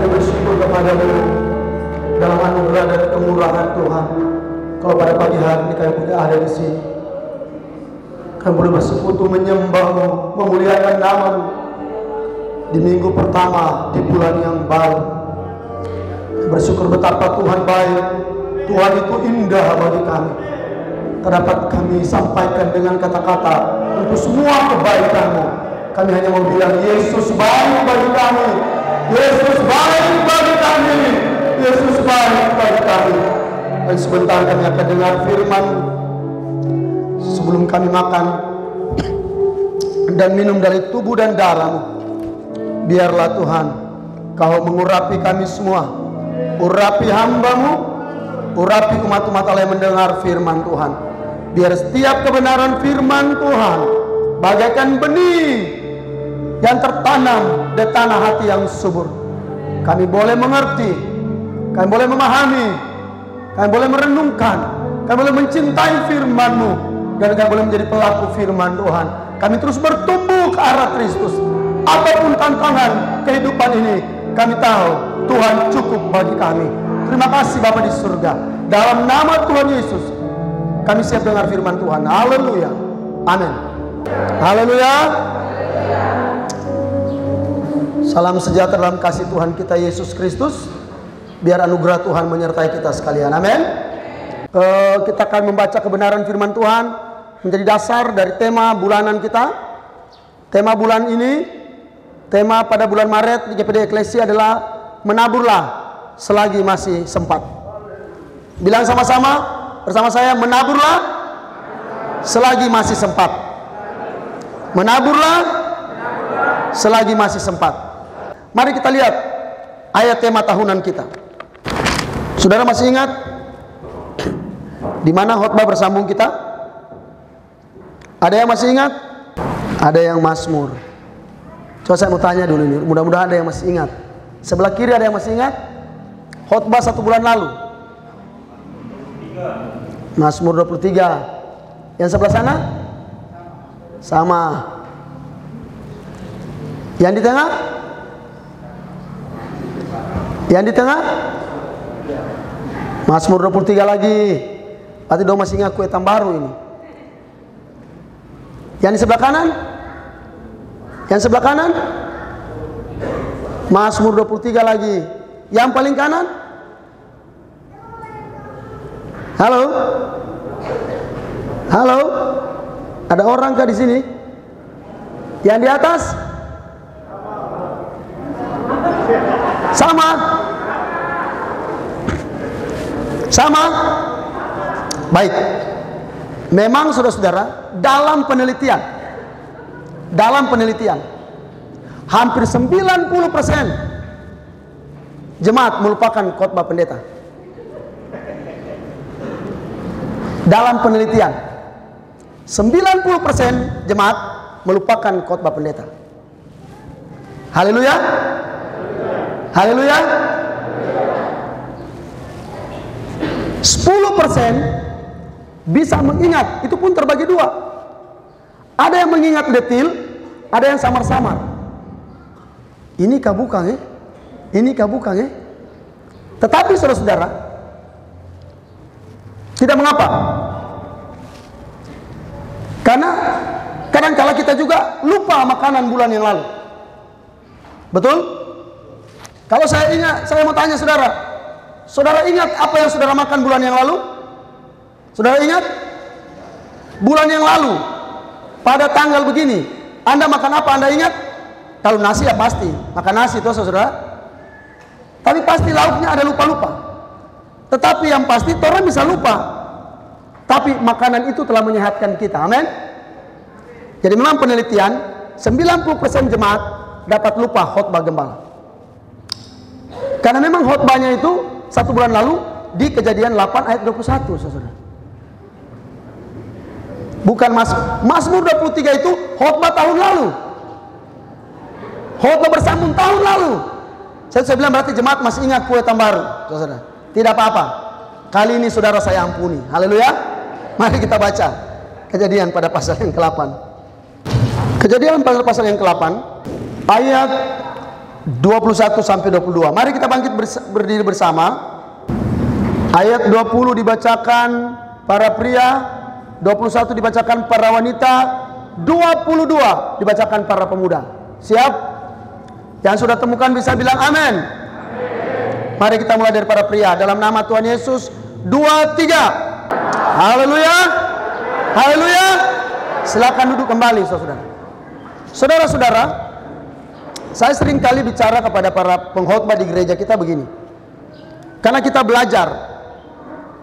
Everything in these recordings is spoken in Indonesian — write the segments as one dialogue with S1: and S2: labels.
S1: kami bersyukur kepadamu dalam anugerah dan kemurahan Tuhan. Kalau pada pagi hari ini kami boleh ada di sini, kami boleh bersekutu menyembah-Mu, memuliakan nama-Mu di minggu pertama di bulan yang baru. Bersyukur betapa Tuhan baik, Tuhan itu indah bagi kami. Terdapat kami sampaikan dengan kata-kata untuk semua kebaikan-Mu. Kami hanya mau bilang Yesus baik bagi kami, Yesus baik bagi kami, Yesus baik bagi kami. Dan sebentar kami akan dengar firman sebelum kami makan dan minum dari tubuh dan darah-Mu. Biarlah Tuhan Kau mengurapi kami semua, urapi hamba-Mu, urapi umat-umat Allah yang mendengar firman Tuhan. Biar setiap kebenaran firman Tuhan bagaikan benih yang tertanam di tanah hati yang subur. Kami boleh mengerti, kami boleh memahami, kami boleh merenungkan, kami boleh mencintai firman-Mu, dan kami boleh menjadi pelaku firman Tuhan. Kami terus bertumbuh ke arah Kristus. Apapun tantangan kehidupan ini, kami tahu Tuhan cukup bagi kami. Terima kasih Bapa di surga. Dalam nama Tuhan Yesus, kami siap dengar firman Tuhan. Haleluya. Amin. Haleluya. Salam sejahtera dalam kasih Tuhan kita Yesus Kristus. Biar anugerah Tuhan menyertai kita sekalian. Amin. Kita akan membaca kebenaran firman Tuhan menjadi dasar dari tema bulanan kita. Tema bulan ini, tema pada bulan Maret di GPD Eklesia adalah menaburlah selagi masih sempat. Bilang sama-sama bersama saya, menaburlah selagi masih sempat. Menaburlah selagi masih sempat. Mari kita lihat ayat tema tahunan kita. Saudara masih ingat di mana khotbah bersambung kita? Ada yang masih ingat? Ada yang Mazmur. Coba saya mau tanya dulu ini, mudah-mudahan ada yang masih ingat. Sebelah kiri ada yang masih ingat? Khotbah 1 bulan lalu. Mazmur 23. Yang sebelah sana? Sama. Yang di tengah? Yang di tengah? Mazmur 23 lagi. Berarti dong masih ingat kue tam baru ini. Yang di sebelah kanan? Yang sebelah kanan? Mazmur 23 lagi. Yang paling kanan? Halo? Halo? Ada orang kah di sini? Yang di atas? Sama? Sama? Baik. Memang saudara-saudara, dalam penelitian hampir 90% jemaat melupakan khotbah pendeta. Dalam penelitian 90% jemaat melupakan khotbah pendeta. Haleluya. Haleluya. 10% bisa mengingat, itu pun terbagi dua. Ada yang mengingat detil, ada yang samar-samar. Ini kabukang ya, ini kabukang ya. Tetapi saudara-saudara, tidak mengapa. Karena kadang-kala kita juga lupa makanan bulan yang lalu. Betul? Kalau saya ingat, saya mau tanya saudara, saudara ingat apa yang saudara makan bulan yang lalu? Saudara ingat? Bulan yang lalu pada tanggal begini Anda makan apa? Anda ingat? Kalau nasi ya pasti makan nasi itu saudara. Tapi pasti lauknya ada lupa-lupa. Tetapi yang pasti orang bisa lupa. Tapi makanan itu telah menyehatkan kita. Amin. Jadi memang penelitian 90% jemaat dapat lupa khotbah gembala. Karena memang khotbahnya itu 1 bulan lalu di Kejadian 8 ayat 21 saudara. Bukan Mazmur 23 itu khotbah tahun lalu. Khotbah bersambung tahun lalu. Saya bilang berarti jemaat masih ingat kue tam baru, saudara. Tidak apa-apa. Kali ini saudara saya ampuni. Haleluya. Mari kita baca Kejadian pada pasal yang ke-8. Kejadian pada pasal yang ke-8 ayat 21 sampai 22. Mari kita bangkit berdiri bersama. Ayat 20 dibacakan para pria, 21 dibacakan para wanita, 22 dibacakan para pemuda. Siap? Yang sudah temukan bisa bilang amin. Mari kita mulai dari para pria. Dalam nama Tuhan Yesus, 2, 3. Haleluya. Haleluya. Silakan duduk kembali, saudara. Saudara-saudara, saya sering kali bicara kepada para pengkhotbah di gereja kita begini. Karena kita belajar.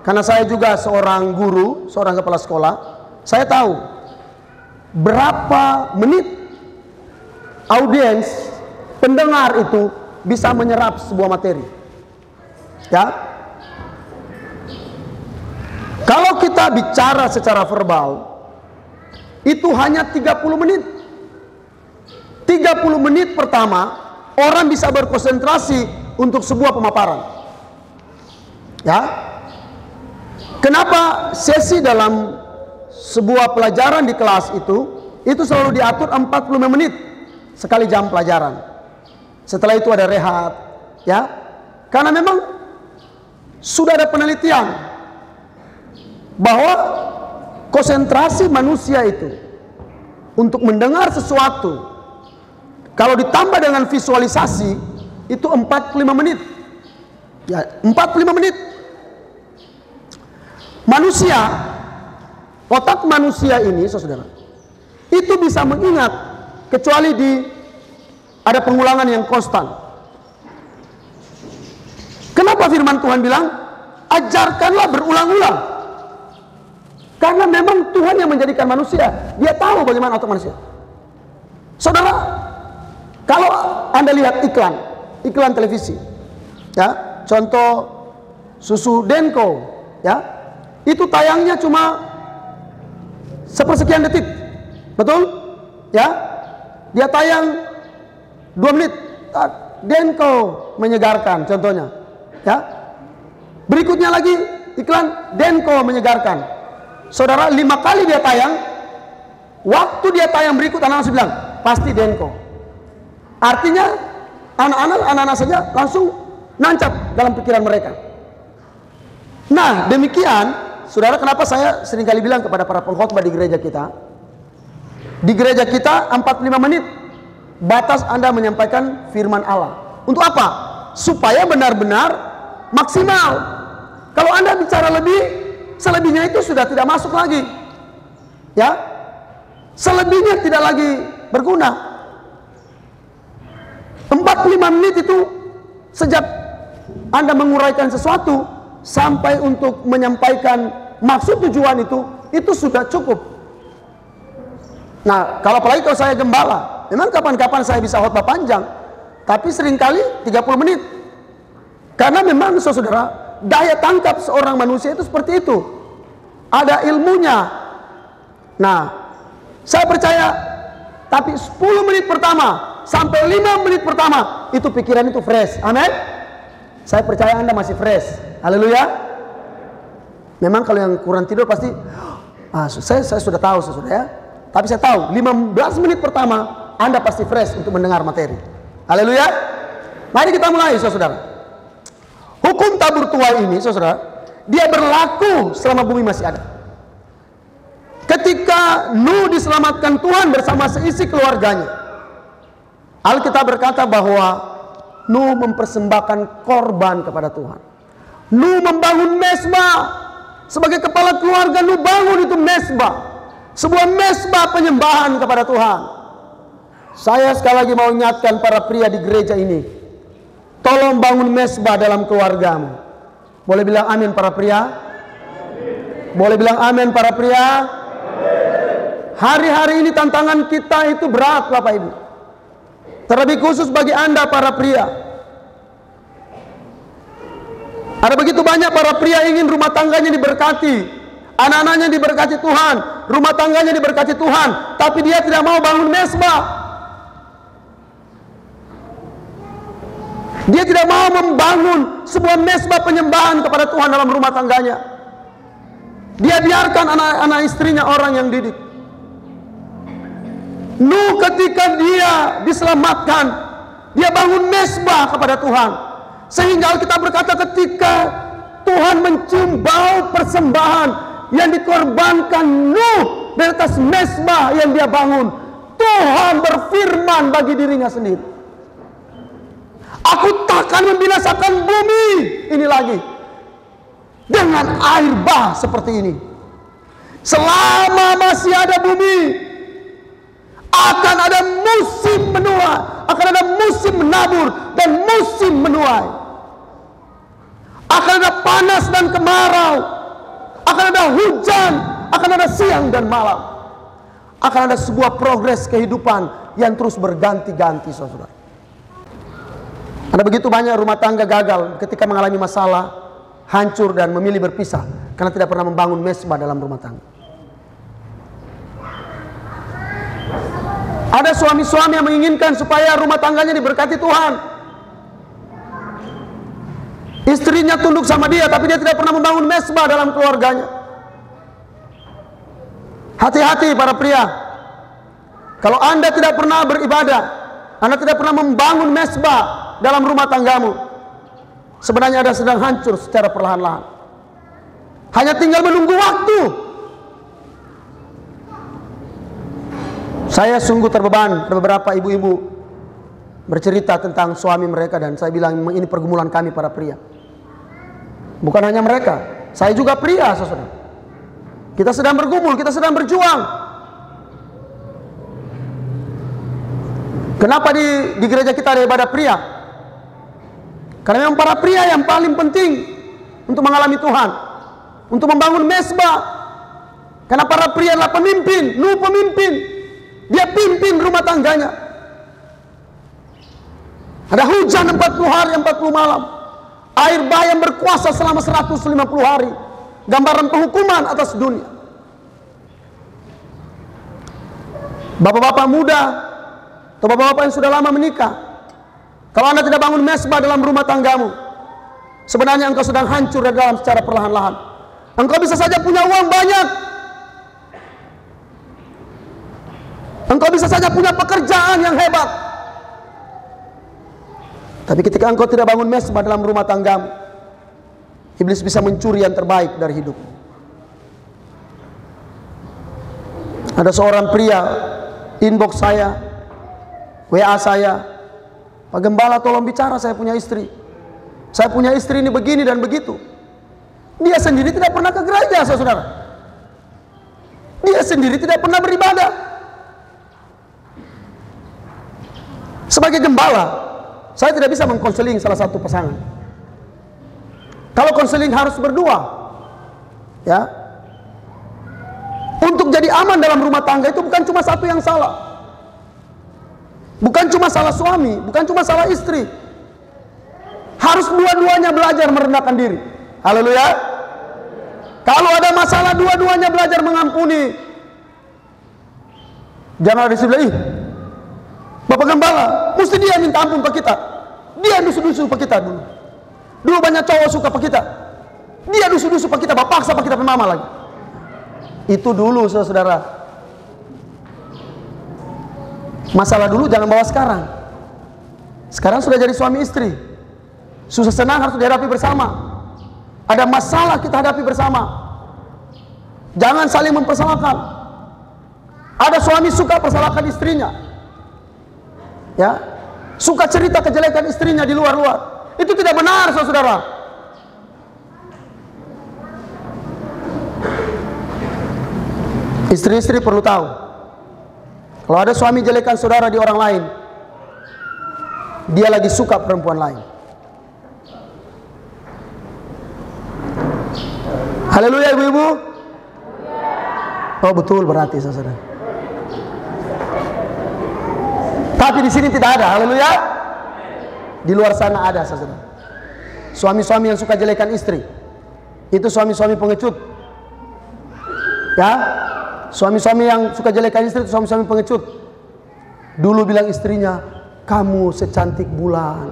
S1: Karena saya juga seorang guru, seorang kepala sekolah. Saya tahu berapa menit audiens, pendengar itu bisa menyerap sebuah materi. Ya. Kalau kita bicara secara verbal, itu hanya 30 menit. 30 menit pertama, orang bisa berkonsentrasi untuk sebuah pemaparan. Ya. Kenapa sesi dalam sebuah pelajaran di kelas itu selalu diatur 45 menit sekali jam pelajaran. Setelah itu ada rehat, ya. Karena memang sudah ada penelitian bahwa konsentrasi manusia itu untuk mendengar sesuatu kalau ditambah dengan visualisasi itu 45 menit. Ya, 45 menit. Manusia, otak manusia ini, saudara, itu bisa mengingat kecuali ada pengulangan yang konstan. Kenapa firman Tuhan bilang ajarkanlah berulang-ulang? Karena memang Tuhan yang menjadikan manusia. Dia tahu bagaimana otak manusia. Saudara, kalau Anda lihat iklan televisi, ya, contoh susu Denko, ya, itu tayangnya cuma sepersekian detik, betul? Ya, dia tayang 2 menit. Denko menyegarkan, contohnya, ya. Berikutnya lagi iklan Denko menyegarkan. Saudara, 5 kali dia tayang. Waktu dia tayang berikut, anak-anak bilang pasti Denko. Artinya anak-anak saja langsung nancap dalam pikiran mereka. Nah, demikian, saudara, kenapa saya seringkali bilang kepada para pengkhotbah di gereja kita, di gereja kita 45 menit batas Anda menyampaikan firman Allah. Untuk apa? Supaya benar-benar maksimal. Kalau Anda bicara lebih, selebihnya itu sudah tidak masuk lagi, ya, selebihnya tidak lagi berguna. 45 menit itu sejak Anda menguraikan sesuatu sampai untuk menyampaikan maksud tujuan itu sudah cukup. Nah, apalagi kalau saya gembala, memang kapan-kapan saya bisa khotbah panjang, tapi seringkali 30 menit. Karena memang saudara, daya tangkap seorang manusia itu seperti itu. Ada ilmunya. Nah, saya percaya, tapi 10 menit pertama sampai 5 menit pertama itu pikiran itu fresh. Amin. Saya percaya Anda masih fresh. Haleluya. Memang kalau yang kurang tidur pasti saya sudah tahu, saudara, ya. Tapi saya tahu 15 menit pertama Anda pasti fresh untuk mendengar materi. Haleluya. Mari kita mulai, saudara. Hukum tabur tuai ini, saudara, dia berlaku selama bumi masih ada. Ketika Nuh diselamatkan Tuhan bersama seisi keluarganya, Alkitab berkata bahwa Nuh mempersembahkan korban kepada Tuhan. Nuh membangun mezbah. Sebagai kepala keluarga, Nuh bangun itu mezbah. Sebuah mezbah penyembahan kepada Tuhan. Saya sekali lagi mau ingatkan para pria di gereja ini, tolong bangun mezbah dalam keluargamu. Boleh bilang amin para pria? Boleh bilang amin para pria? Hari-hari ini tantangan kita itu berat, Bapak Ibu. Terlebih khusus bagi Anda para pria. Ada begitu banyak para pria ingin rumah tangganya diberkati, anak-anaknya diberkati Tuhan, rumah tangganya diberkati Tuhan, tapi dia tidak mau bangun mezbah. Dia tidak mau membangun sebuah mezbah penyembahan kepada Tuhan dalam rumah tangganya. Dia biarkan anak-anak istrinya orang yang didik. Nuh ketika dia diselamatkan, Dia bangun mezbah kepada Tuhan. Sehingga Alkitab berkata ketika Tuhan mencium bau persembahan yang dikorbankan Nuh di atas mezbah yang dia bangun, Tuhan berfirman bagi dirinya sendiri, aku takkan membinasakan bumi ini lagi dengan air bah seperti ini. Selama masih ada bumi, akan ada musim menuai, akan ada musim menabur dan musim menuai. Akan ada panas dan kemarau, akan ada hujan, akan ada siang dan malam. Akan ada sebuah progres kehidupan yang terus berganti-ganti, saudara. Ada begitu banyak rumah tangga gagal ketika mengalami masalah, hancur dan memilih berpisah karena tidak pernah membangun mezbah dalam rumah tangga. Ada suami-suami yang menginginkan supaya rumah tangganya diberkati Tuhan. Istrinya tunduk sama dia, tapi dia tidak pernah membangun mezbah dalam keluarganya. Hati-hati para pria. Kalau Anda tidak pernah beribadah, Anda tidak pernah membangun mezbah dalam rumah tanggamu, sebenarnya Anda sedang hancur secara perlahan-lahan. Hanya tinggal menunggu waktu. Saya sungguh terbeban. Ada beberapa ibu-ibu bercerita tentang suami mereka, dan saya bilang ini pergumulan kami para pria. Bukan hanya mereka, saya juga pria, saudara. Kita sedang bergumul, kita sedang berjuang. Kenapa di gereja kita ada ibadah pria? Karena memang para pria yang paling penting untuk mengalami Tuhan, untuk membangun mezbah. Karena para pria adalah pemimpin, Nuh pemimpin. Dia pimpin rumah tangganya. Ada hujan 40 hari 40 malam. Air bah yang berkuasa selama 150 hari. Gambaran penghukuman atas dunia. Bapak-bapak muda atau bapak-bapak yang sudah lama menikah, kalau Anda tidak bangun mezbah dalam rumah tanggamu, sebenarnya engkau sedang hancur dari dalam secara perlahan-lahan. Engkau bisa saja punya uang banyak, engkau bisa saja punya pekerjaan yang hebat, tapi ketika engkau tidak bangun mezbah dalam rumah tanggamu, iblis bisa mencuri yang terbaik dari hidup. Ada seorang pria inbox saya, WA saya, Pak Gembala tolong bicara, saya punya istri. Saya punya istri ini begini dan begitu. Dia sendiri tidak pernah ke gereja, saudara. Dia sendiri tidak pernah beribadah. Sebagai gembala, saya tidak bisa mengkonseling salah satu pasangan. Kalau konseling harus berdua, ya. Untuk jadi aman dalam rumah tangga itu bukan cuma satu yang salah. Bukan cuma salah suami, bukan cuma salah istri. Harus dua-duanya belajar merendahkan diri. Haleluya. Kalau ada masalah, dua-duanya belajar mengampuni. Jangan ada sebelah, Bapak Gembala, mesti dia minta ampun ke kita. Dia dusu-dusu ke kita dulu. Dulu banyak cowok suka ke kita. Dia dusu-dusu ke kita, paksa ke kita mama lagi. Itu dulu, saudara. Masalah dulu jangan bawa sekarang. Sekarang sudah jadi suami istri. Susah senang harus dihadapi bersama. Ada masalah kita hadapi bersama. Jangan saling mempersalahkan. Ada suami suka persalahkan istrinya, ya, suka cerita kejelekan istrinya di luar-luar. Itu tidak benar, saudara. Istri-istri perlu tahu, kalau ada suami jelekan saudara di orang lain, dia lagi suka perempuan lain. Haleluya, ibu-ibu. Oh betul, berarti saudara. Tapi di sini tidak ada, haleluya. Di luar sana ada, saudara. Suami-suami yang suka jelekan istri, itu suami-suami pengecut. Ya, suami-suami yang suka jelekan istri itu suami-suami pengecut. Dulu bilang istrinya, kamu secantik bulan,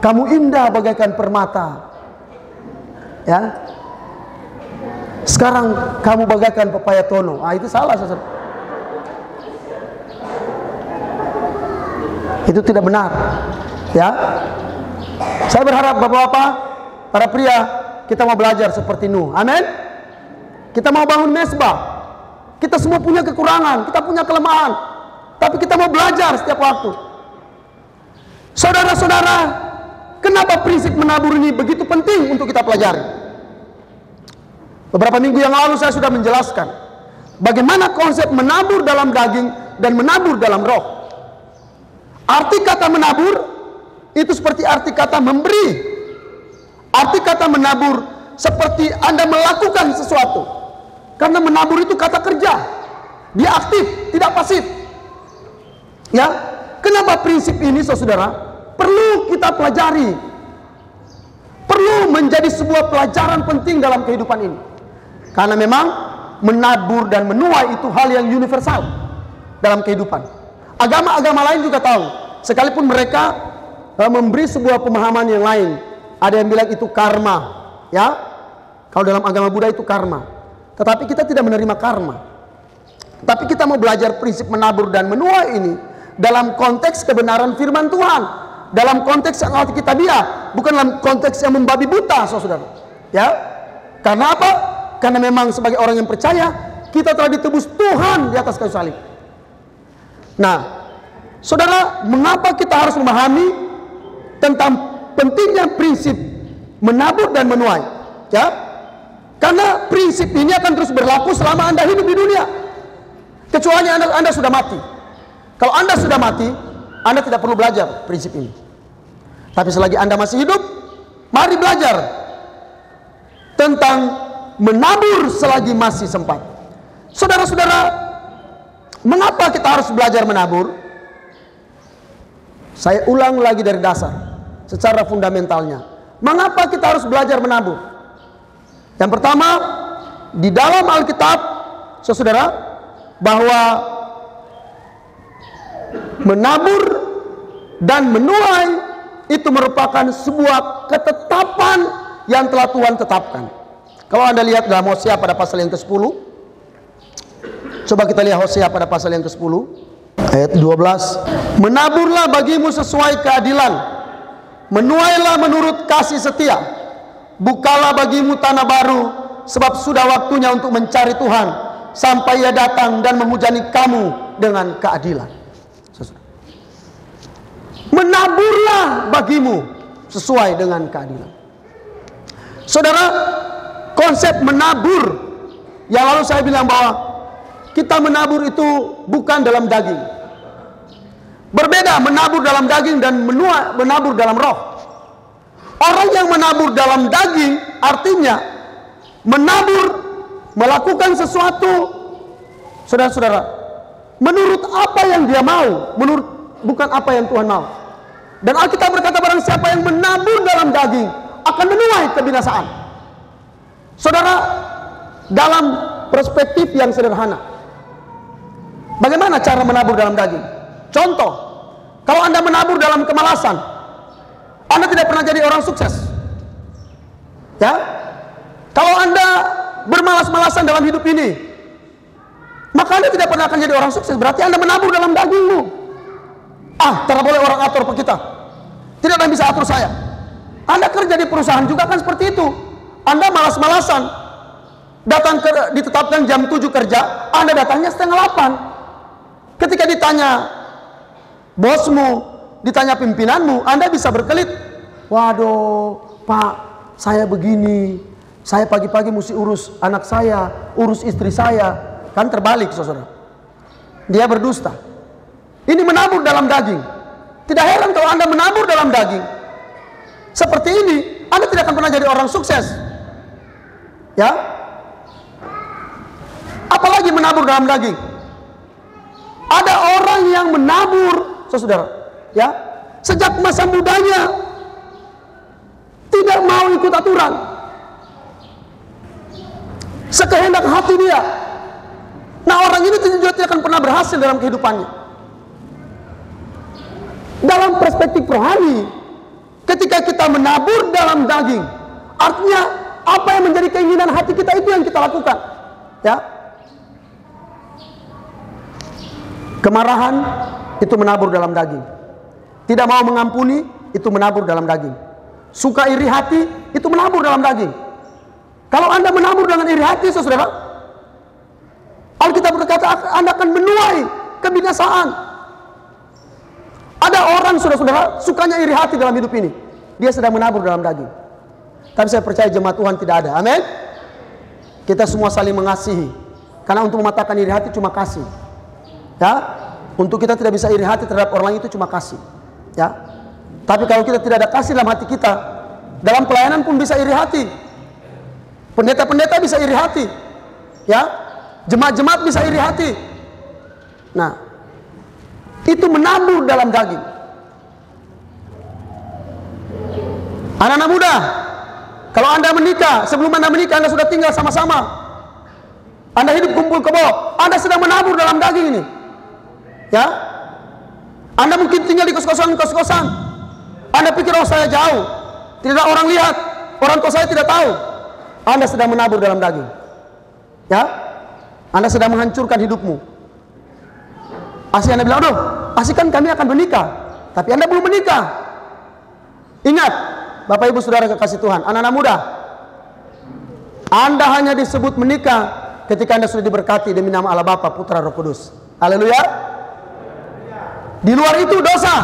S1: kamu indah bagaikan permata. Ya, sekarang kamu bagaikan pepaya tono. Ah, itu salah, saudara. Itu tidak benar. Ya. Saya berharap Bapak-bapak, para pria, kita mau belajar seperti Nuh. Amin. Kita mau bangun mesbah. Kita semua punya kekurangan, kita punya kelemahan, tapi kita mau belajar setiap waktu. Saudara-saudara, kenapa prinsip menabur ini begitu penting untuk kita pelajari? Beberapa minggu yang lalu saya sudah menjelaskan bagaimana konsep menabur dalam daging dan menabur dalam roh. Arti kata menabur itu seperti arti kata memberi. Arti kata menabur seperti Anda melakukan sesuatu. Karena menabur itu kata kerja. Dia aktif, tidak pasif. Ya, kenapa prinsip ini saudara perlu kita pelajari? Perlu menjadi sebuah pelajaran penting dalam kehidupan ini. Karena memang menabur dan menuai itu hal yang universal dalam kehidupan. Agama-agama lain juga tahu. Sekalipun mereka memberi sebuah pemahaman yang lain. Ada yang bilang itu karma, ya. Kalau dalam agama Buddha itu karma. Tetapi kita tidak menerima karma. Tapi kita mau belajar prinsip menabur dan menuai ini dalam konteks kebenaran firman Tuhan, dalam konteks yang alkitabiah, bukan dalam konteks yang membabi buta, saudara. Ya. Karena apa? Karena memang sebagai orang yang percaya, kita telah ditebus Tuhan di atas kayu salib. Nah, saudara, mengapa kita harus memahami tentang pentingnya prinsip menabur dan menuai? Ya, karena prinsip ini akan terus berlaku selama Anda hidup di dunia, kecuali Anda sudah mati. Kalau Anda sudah mati, Anda tidak perlu belajar prinsip ini. Tapi selagi Anda masih hidup, mari belajar tentang menabur selagi masih sempat. Saudara-saudara, mengapa kita harus belajar menabur? Saya ulang lagi dari dasar, secara fundamentalnya. Mengapa kita harus belajar menabur? Yang pertama, di dalam Alkitab, saudara, bahwa menabur dan menuai itu merupakan sebuah ketetapan yang telah Tuhan tetapkan. Kalau Anda lihat dalam Hosea pada pasal yang ke-10, coba kita lihat Hosea pada pasal yang ke-10 ayat 12. Menaburlah bagimu sesuai keadilan, menuailah menurut kasih setia, bukalah bagimu tanah baru, sebab sudah waktunya untuk mencari Tuhan, sampai Ia datang dan menghujani kamu dengan keadilan. Menaburlah bagimu sesuai dengan keadilan. Saudara, konsep menabur yang lalu saya bilang bahwa kita menabur itu bukan dalam daging. Berbeda menabur dalam daging dan menabur dalam roh. Orang yang menabur dalam daging artinya menabur, melakukan sesuatu, saudara-saudara, menurut apa yang dia mau, bukan apa yang Tuhan mau. Dan Alkitab berkata barang siapa yang menabur dalam daging akan menuai kebinasaan. Saudara, dalam perspektif yang sederhana, bagaimana cara menabur dalam daging? Contoh, kalau Anda menabur dalam kemalasan, Anda tidak pernah jadi orang sukses. Ya, kalau Anda bermalas-malasan dalam hidup ini, maka Anda tidak pernah akan jadi orang sukses. Berarti Anda menabur dalam dagingmu. Tidak boleh orang atur kita. Tidak ada yang bisa atur saya. Anda kerja di perusahaan juga kan seperti itu. Anda malas-malasan, ditetapkan jam 7 kerja, Anda datangnya setengah 8. Ketika ditanya bosmu, ditanya pimpinanmu, Anda bisa berkelit. Waduh, Pak, saya begini, saya pagi-pagi mesti urus anak saya, urus istri saya. Kan terbalik, saudara. Dia berdusta. Ini menabur dalam daging. Tidak heran kalau Anda menabur dalam daging seperti ini, Anda tidak akan pernah jadi orang sukses. Ya, apalagi menabur dalam daging. Ada orang yang menabur, saudara, ya, sejak masa mudanya tidak mau ikut aturan, sekehendak hati dia. Nah, orang ini juga tidak akan pernah berhasil dalam kehidupannya. Dalam perspektif rohani, ketika kita menabur dalam daging, artinya apa yang menjadi keinginan hati kita itu yang kita lakukan. Ya, kemarahan itu menabur dalam daging. Tidak mau mengampuni, itu menabur dalam daging. Suka iri hati, itu menabur dalam daging. Kalau Anda menabur dengan iri hati, saudara, Alkitab berkata Anda akan menuai kebinasaan. Ada orang, saudara-saudara, sukanya iri hati dalam hidup ini. Dia sedang menabur dalam daging. Tapi saya percaya jemaat Tuhan tidak ada. Amin. Kita semua saling mengasihi. Karena untuk mematahkan iri hati cuma kasih. Ya, untuk kita tidak bisa iri hati terhadap orang lain itu cuma kasih. Ya. Tapi kalau kita tidak ada kasih dalam hati kita, dalam pelayanan pun bisa iri hati. Pendeta-pendeta bisa iri hati. Ya. Jemaat-jemaat bisa iri hati. Nah, itu menabur dalam daging. Anak-anak muda, kalau Anda menikah, sebelum Anda menikah Anda sudah tinggal sama-sama. Anda hidup kumpul kebo, Anda sedang menabur dalam daging ini. Ya. Anda mungkin tinggal di kos-kosan. Anda pikir, oh saya jauh, tidak orang lihat, orang tua saya tidak tahu. Anda sedang menabur dalam daging. Ya. Anda sedang menghancurkan hidupmu. Asli Anda bilang, aduh, asli kan kami akan menikah, tapi Anda belum menikah. Ingat, Bapak Ibu Saudara kekasih Tuhan, anak-anak muda, Anda hanya disebut menikah ketika Anda sudah diberkati demi nama Allah Bapa, Putra, Roh Kudus. Haleluya. Di luar itu dosa.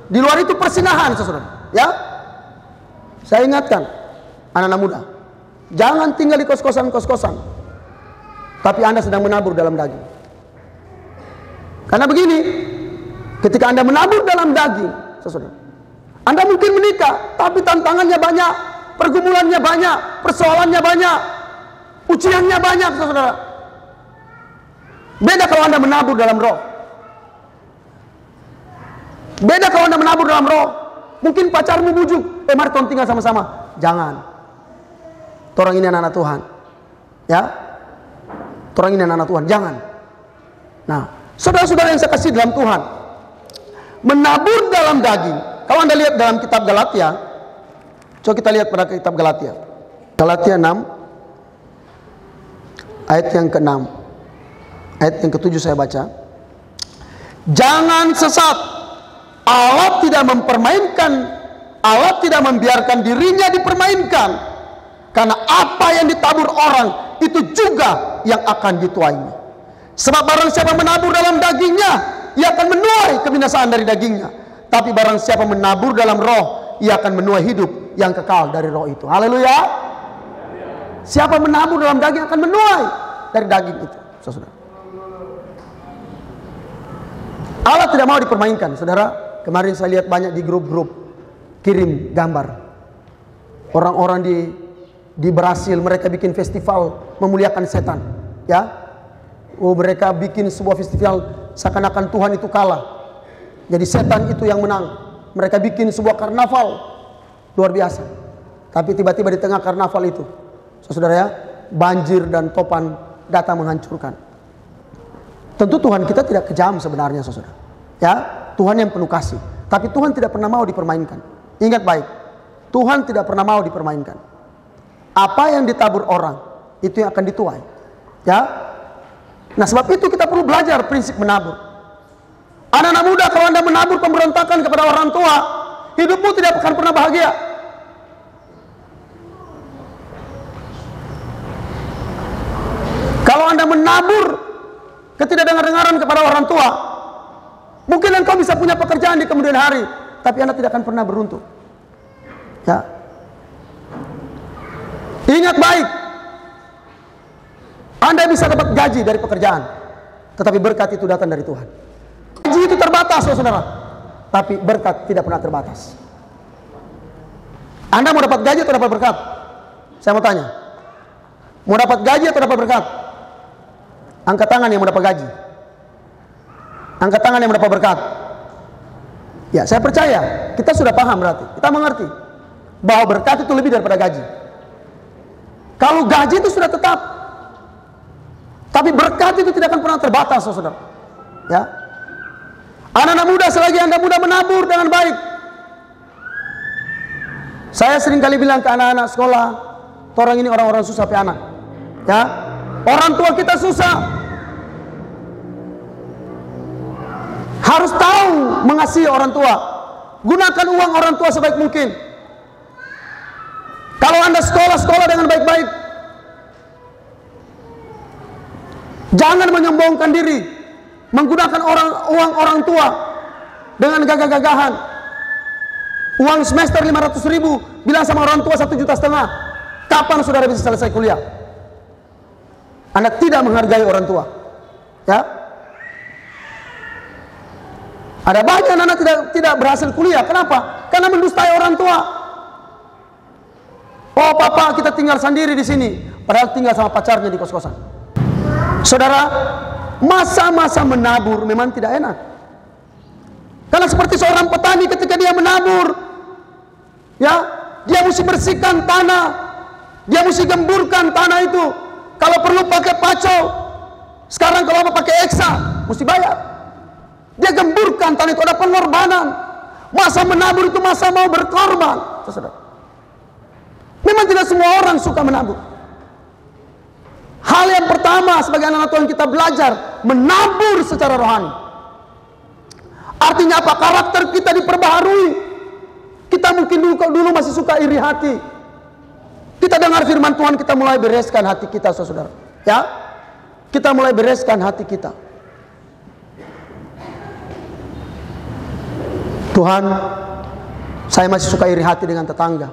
S1: Di luar itu persinahan, saudara. Ya. Saya ingatkan anak-anak muda, jangan tinggal di kos-kosan. Tapi Anda sedang menabur dalam daging. Karena begini, ketika Anda menabur dalam daging, saudara, Anda mungkin menikah, tapi tantangannya banyak, pergumulannya banyak, persoalannya banyak, ujiannya banyak, saudara. Beda kalau Anda menabur dalam roh. Beda kalau Anda menabur dalam roh. Mungkin pacarmu bujuk, mari tolong tinggal sama-sama. Jangan. Torang ini anak-anak Tuhan. Ya. Torang ini anak-anak Tuhan, jangan. Nah, saudara-saudara yang saya kasih dalam Tuhan, menabur dalam daging. Kalau Anda lihat dalam kitab Galatia, coba kita lihat pada kitab Galatia. Galatia 6, ayat yang ke-6. Ayat yang ke-7 saya baca. Jangan sesat. Allah tidak membiarkan dirinya dipermainkan. Karena apa yang ditabur orang, itu juga yang akan dituainya. Sebab barang siapa menabur dalam dagingnya, ia akan menuai kebinasaan dari dagingnya. Tapi barang siapa menabur dalam roh, ia akan menuai hidup yang kekal dari roh itu. Haleluya. Siapa menabur dalam daging akan menuai dari daging itu, saudara. Allah tidak mau dipermainkan, saudara. Kemarin saya lihat banyak di grup-grup kirim gambar. Orang-orang di Brasil, mereka bikin festival memuliakan setan. Ya. Oh, mereka bikin sebuah festival seakan-akan Tuhan itu kalah. Jadi setan itu yang menang. Mereka bikin sebuah karnaval luar biasa. Tapi tiba-tiba di tengah karnaval itu, saudara ya, banjir dan topan datang menghancurkan. Tentu Tuhan kita tidak kejam sebenarnya, saudara. Ya, Tuhan yang penuh kasih. Tapi Tuhan tidak pernah mau dipermainkan. Ingat baik, Tuhan tidak pernah mau dipermainkan. Apa yang ditabur orang, itu yang akan dituai. Ya. Nah, sebab itu kita perlu belajar prinsip menabur. Anak-anak muda, kalau Anda menabur pemberontakan kepada orang tua, hidupmu tidak akan pernah bahagia. Kalau Anda menabur ketidakdengar-dengaran kepada orang tua, mungkin engkau bisa punya pekerjaan di kemudian hari, tapi Anda tidak akan pernah beruntung. Ya. Ingat baik, Anda bisa dapat gaji dari pekerjaan, tetapi berkat itu datang dari Tuhan. Gaji itu terbatas, saudara, tapi berkat tidak pernah terbatas. Anda mau dapat gaji atau dapat berkat? Saya mau tanya, mau dapat gaji atau dapat berkat? Angkat tangan yang mau dapat gaji. Angkat tangan yang mendapat berkat. Ya, saya percaya kita sudah paham, berarti kita mengerti bahwa berkat itu lebih daripada gaji. Kalau gaji itu sudah tetap, tapi berkat itu tidak akan pernah terbatas, saudara. Ya, anak-anak muda, selagi Anda muda menabur dengan baik. Saya sering kali bilang ke anak-anak sekolah, orang ini orang-orang susah anak. Ya, orang tua kita susah. Harus tahu mengasihi orang tua. Gunakan uang orang tua sebaik mungkin. Kalau Anda sekolah dengan baik-baik. Jangan menyombongkan diri, menggunakan uang orang tua dengan gagah-gagahan. Uang semester 500.000, bilang sama orang tua 1,5 juta. Kapan saudara bisa selesai kuliah? Anda tidak menghargai orang tua. Ya. Ada banyak anak tidak berhasil kuliah. Kenapa? Karena mendustai orang tua. Oh, papa kita tinggal sendiri di sini, padahal tinggal sama pacarnya di kos-kosan. Saudara, masa-masa menabur memang tidak enak. Karena seperti seorang petani ketika dia menabur, ya, dia mesti bersihkan tanah, dia mesti gemburkan tanah itu. Kalau perlu pakai pacau, sekarang kalau mau pakai eksa, mesti bayar. Dia gemburkan tanah itu, ada pengorbanan. Masa menabur itu masa mau berkorban, saudara. Memang tidak semua orang suka menabur. Hal yang pertama sebagai anak Tuhan kita belajar menabur secara rohani. Artinya apa? Karakter kita diperbaharui. Kita mungkin dulu masih suka iri hati. Kita dengar firman Tuhan, kita mulai bereskan hati kita, saudara. Ya, kita mulai bereskan hati kita. Tuhan, saya masih suka iri hati dengan tetangga.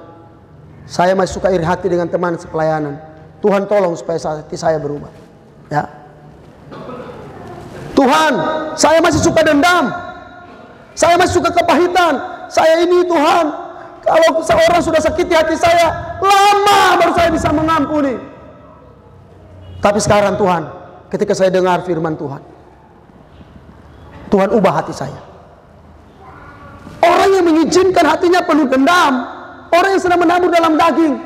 S1: Saya masih suka iri hati dengan teman sepelayanan. Tuhan tolong supaya hati saya berubah. Ya. Tuhan, saya masih suka dendam. Saya masih suka kepahitan. Saya ini Tuhan, kalau seorang sudah sakiti hati saya, lama baru saya bisa mengampuni. Tapi sekarang Tuhan, ketika saya dengar firman Tuhan, Tuhan ubah hati saya. Orang yang mengizinkan hatinya penuh dendam, orang yang sedang menabur dalam daging,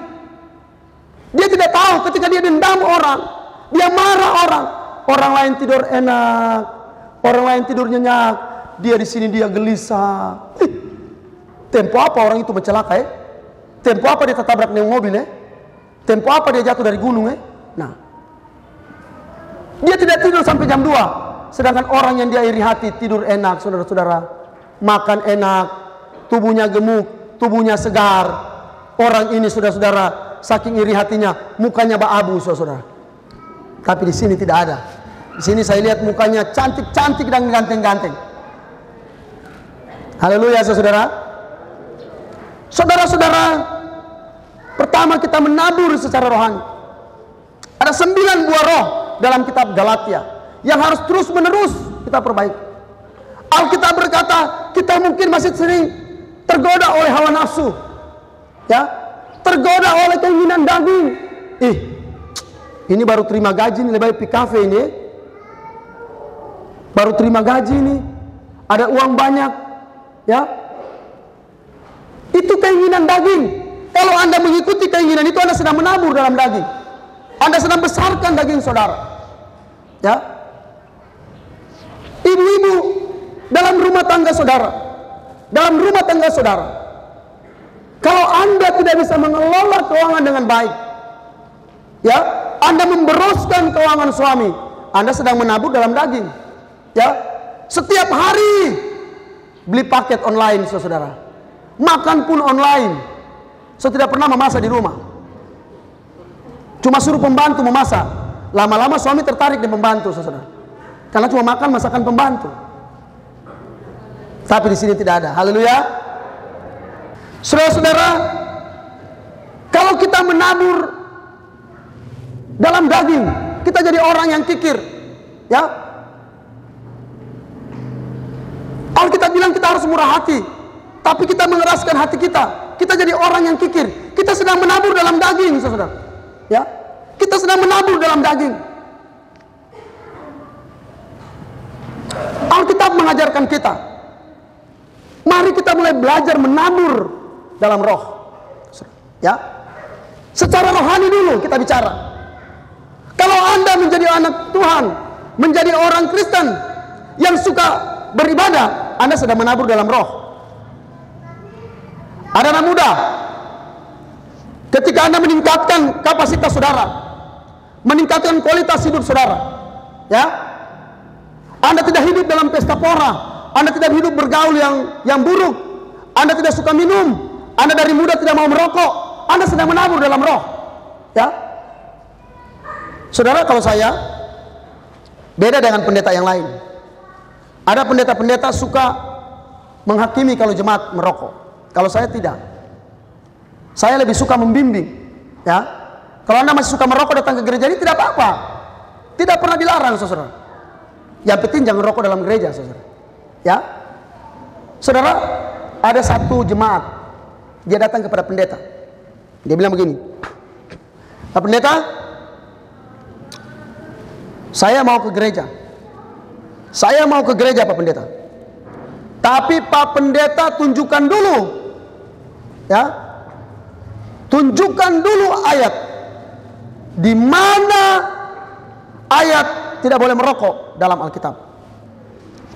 S1: dia tidak tahu ketika dia dendam orang, dia marah orang lain tidur enak, orang lain tidur nyenyak, dia di sini dia gelisah. Tempo apa orang itu mencelaka? Tempo apa dia tertabrak dengan mobil? Tempo apa dia jatuh dari gunung? Nah, dia tidak tidur sampai jam 2, sedangkan orang yang dia iri hati tidur enak, saudara-saudara, makan enak, tubuhnya gemuk, tubuhnya segar. Orang ini, saudara-saudara, saking iri hatinya, mukanya baabu, saudara. Tapi di sini tidak ada. Di sini saya lihat mukanya cantik-cantik dan ganteng-ganteng. Haleluya, saudara. Saudara-saudara, pertama kita menabur secara rohani. Ada 9 buah roh dalam kitab Galatia yang harus terus-menerus kita perbaiki. Alkitab berkata, kita mungkin masih sering tergoda oleh hawa nafsu. Ya, tergoda oleh keinginan daging. Ini baru terima gaji nih, lebih baik kafe ini. Baru terima gaji nih, ada uang banyak, ya. Itu keinginan daging. Kalau Anda mengikuti keinginan itu, Anda sedang menabur dalam daging. Anda sedang besarkan daging saudara. Ya. Ibu-ibu dalam rumah tangga saudara, dalam rumah tangga saudara, kalau Anda tidak bisa mengelola keuangan dengan baik, ya, Anda memberoskan keuangan suami, Anda sedang menabur dalam daging. Ya, setiap hari beli paket online, saudara. Makan pun online. Saya tidak pernah memasak di rumah. Cuma suruh pembantu memasak. Lama-lama suami tertarik dengan pembantu, saudara. Karena cuma makan masakan pembantu. Tapi di sini tidak ada. Haleluya. Saudara-saudara, kalau kita menabur dalam daging, kita jadi orang yang kikir. Ya. Alkitab bilang kita harus murah hati, tapi kita mengeraskan hati kita. Kita jadi orang yang kikir. Kita sedang menabur dalam daging, saudara. Ya, kita sedang menabur dalam daging. Alkitab mengajarkan kita, mari kita mulai belajar menabur dalam roh. Ya, secara rohani dulu kita bicara. Kalau Anda menjadi anak Tuhan, menjadi orang Kristen yang suka beribadah, Anda sedang menabur dalam roh. Ada anak muda, ketika Anda meningkatkan kapasitas saudara, meningkatkan kualitas hidup saudara, ya, Anda tidak hidup dalam pesta pora, Anda tidak hidup bergaul yang buruk, Anda tidak suka minum, Anda dari muda tidak mau merokok, Anda sedang menabur dalam roh. Ya, saudara, kalau saya beda dengan pendeta yang lain. Ada pendeta-pendeta suka menghakimi kalau jemaat merokok. Kalau saya tidak. Saya lebih suka membimbing. Ya, kalau Anda masih suka merokok datang ke gereja ini tidak apa-apa. Tidak pernah dilarang, saudara. Yang penting jangan rokok dalam gereja, saudara. Ya, saudara, ada satu jemaat, dia datang kepada pendeta. Dia bilang begini, Pak Pendeta, saya mau ke gereja. Saya mau ke gereja, Pak Pendeta. Tapi Pak Pendeta tunjukkan dulu, ya, tunjukkan dulu ayat di mana ayat tidak boleh merokok dalam Alkitab.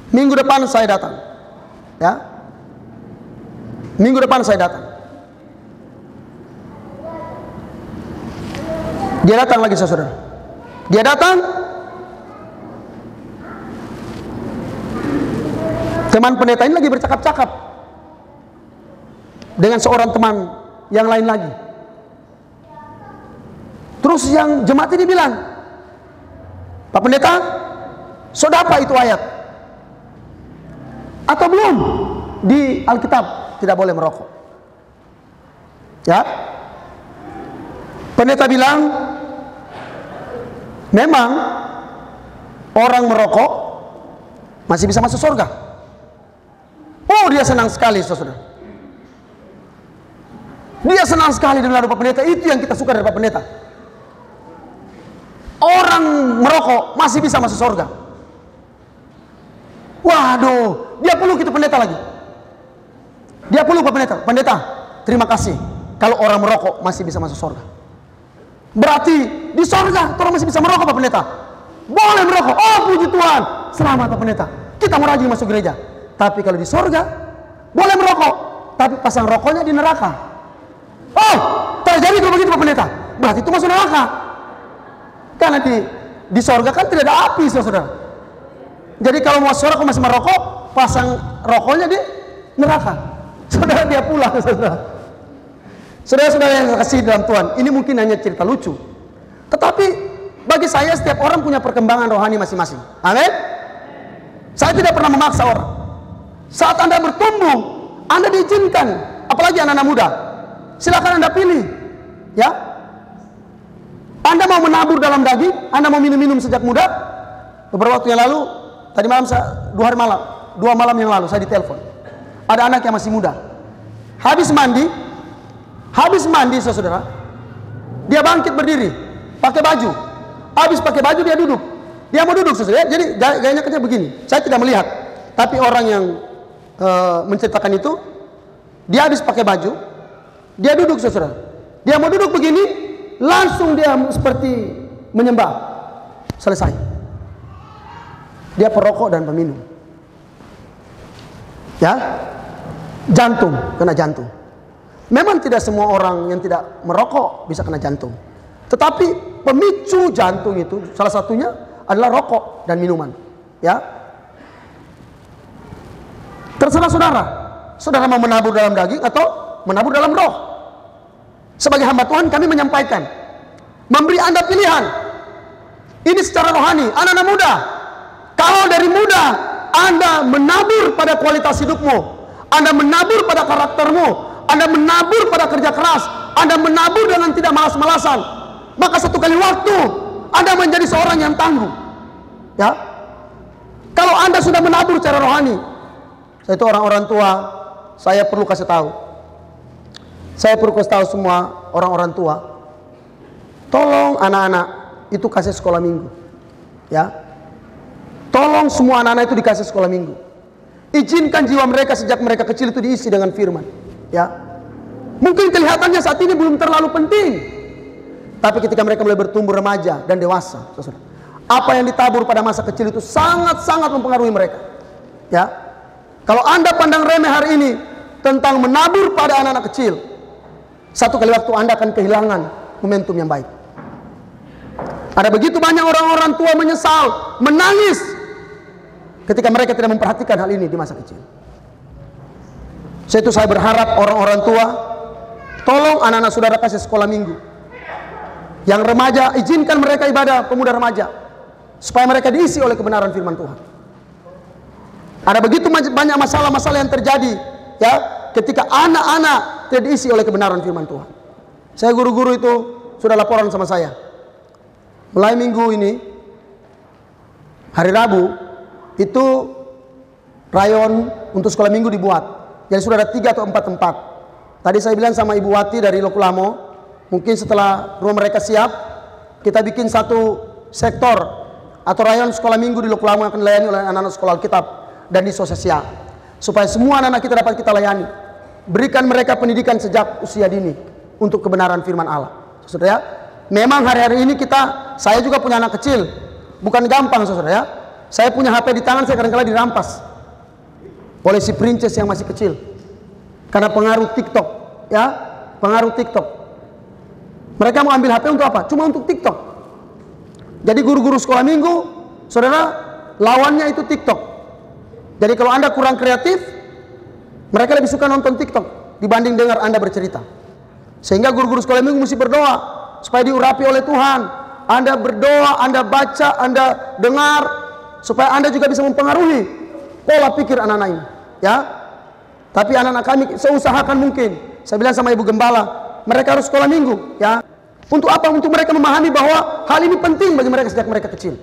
S1: Minggu depan saya datang, ya. Minggu depan saya datang. Dia datang lagi, saudara. Dia datang. Teman pendeta ini lagi bercakap-cakap dengan seorang teman yang lain lagi. Terus yang jemaat ini bilang, Pak Pendeta, sudah apa itu ayat? Atau belum? Di Alkitab tidak boleh merokok. Ya, pendeta bilang, memang orang merokok masih bisa masuk surga. Oh, dia senang sekali, saudara. Dia senang sekali dengar Pak Pendeta. Itu yang kita suka dari Pak Pendeta. Orang merokok masih bisa masuk surga. Waduh, dia peluk itu pendeta lagi. Dia peluk Pak Pendeta. Pendeta, terima kasih. Kalau orang merokok masih bisa masuk surga. Berarti di surga orang masih bisa merokok, Pak Pendeta. Boleh merokok. Oh, puji Tuhan. Selamat, Pak Pendeta. Kita mau rajin masuk gereja. Tapi kalau di surga boleh merokok, tapi pasang rokoknya di neraka. Oh, terjadi kalau begitu, Pak Pendeta. Berarti itu masuk neraka. Karena di surga kan tidak ada api, saudara. Jadi kalau mau surga masih merokok, pasang rokoknya di neraka. Saudara, dia pulang, saudara. Saudara-saudara yang kasih dalam Tuhan, ini mungkin hanya cerita lucu. Tetapi bagi saya setiap orang punya perkembangan rohani masing-masing. Amin. Saya tidak pernah memaksa orang. Saat Anda bertumbuh, Anda diizinkan, apalagi anak-anak muda. Silakan Anda pilih. Ya. Anda mau menabur dalam daging, Anda mau minum-minum sejak muda. Beberapa waktu yang lalu, tadi malam dua malam yang lalu saya ditelepon. Ada anak yang masih muda. Habis mandi, saudara. Dia bangkit berdiri, pakai baju. Habis pakai baju dia duduk. Dia mau duduk, saudara. Jadi gayanya kerja begini. Saya tidak melihat. Tapi orang yang menceritakan itu, dia habis pakai baju, dia duduk, saudara. Dia mau duduk begini, langsung dia seperti menyembah. Selesai. Dia perokok dan peminum. Ya, jantung, kena jantung. Memang tidak semua orang yang tidak merokok bisa kena jantung. Tetapi pemicu jantung itu salah satunya adalah rokok dan minuman. Ya. Terserah saudara. Saudara mau menabur dalam daging atau menabur dalam roh. Sebagai hamba Tuhan kami menyampaikan, memberi Anda pilihan. Ini secara rohani, anak-anak muda. Kalau dari muda Anda menabur pada kualitas hidupmu, Anda menabur pada karaktermu, Anda menabur pada kerja keras, Anda menabur dengan tidak malas-malasan, maka satu kali waktu Anda menjadi seorang yang tangguh. Ya. Kalau Anda sudah menabur secara rohani, saya itu orang-orang tua, saya perlu kasih tahu. Saya perlu kasih tahu semua orang-orang tua. Tolong anak-anak itu kasih sekolah minggu. Ya. Tolong semua anak-anak itu dikasih sekolah minggu. Izinkan jiwa mereka sejak mereka kecil itu diisi dengan firman. Ya. Mungkin kelihatannya saat ini belum terlalu penting. Tapi ketika mereka mulai bertumbuh remaja dan dewasa, apa yang ditabur pada masa kecil itu sangat-sangat mempengaruhi mereka. Ya. Kalau Anda pandang remeh hari ini tentang menabur pada anak-anak kecil, satu kali waktu Anda akan kehilangan momentum yang baik. Ada begitu banyak orang-orang tua menyesal, menangis ketika mereka tidak memperhatikan hal ini di masa kecil. Saya berharap orang-orang tua, tolong anak-anak saudara kasih sekolah minggu. Yang remaja, izinkan mereka ibadah pemuda remaja, supaya mereka diisi oleh kebenaran firman Tuhan. Ada begitu banyak masalah-masalah yang terjadi, ya, ketika anak-anak tidak diisi oleh kebenaran firman Tuhan. Saya guru-guru itu sudah laporan sama saya. Mulai minggu ini, hari Rabu, itu rayon untuk sekolah minggu dibuat. Jadi sudah ada 3 atau 4 tempat. Tadi saya bilang sama Ibu Wati dari Lokulamo, mungkin setelah rumah mereka siap, kita bikin satu sektor atau rayon sekolah minggu di Lokulamo yang akan dilayani oleh anak-anak sekolah Alkitab dan di sosial, supaya semua anak-anak kita dapat kita layani. Berikan mereka pendidikan sejak usia dini untuk kebenaran firman Allah. Saudara ya, memang hari-hari ini saya juga punya anak kecil, bukan gampang saudara ya. Saya punya HP di tangan, saya kadang-kadang dirampas oleh si princess yang masih kecil karena pengaruh TikTok, ya, pengaruh TikTok. Mereka mau ambil HP untuk apa? Cuma untuk TikTok. Jadi guru-guru sekolah minggu, saudara, lawannya itu TikTok. Jadi kalau Anda kurang kreatif, mereka lebih suka nonton TikTok dibanding dengar Anda bercerita. Sehingga guru-guru sekolah minggu mesti berdoa supaya diurapi oleh Tuhan. Anda berdoa, Anda baca, Anda dengar, supaya Anda juga bisa mempengaruhi pola pikir anak-anak ini, ya. Tapi anak-anak kami seusahakan mungkin. Saya bilang sama Ibu Gembala, mereka harus sekolah minggu, ya. Untuk apa? Untuk mereka memahami bahwa hal ini penting bagi mereka sejak mereka kecil.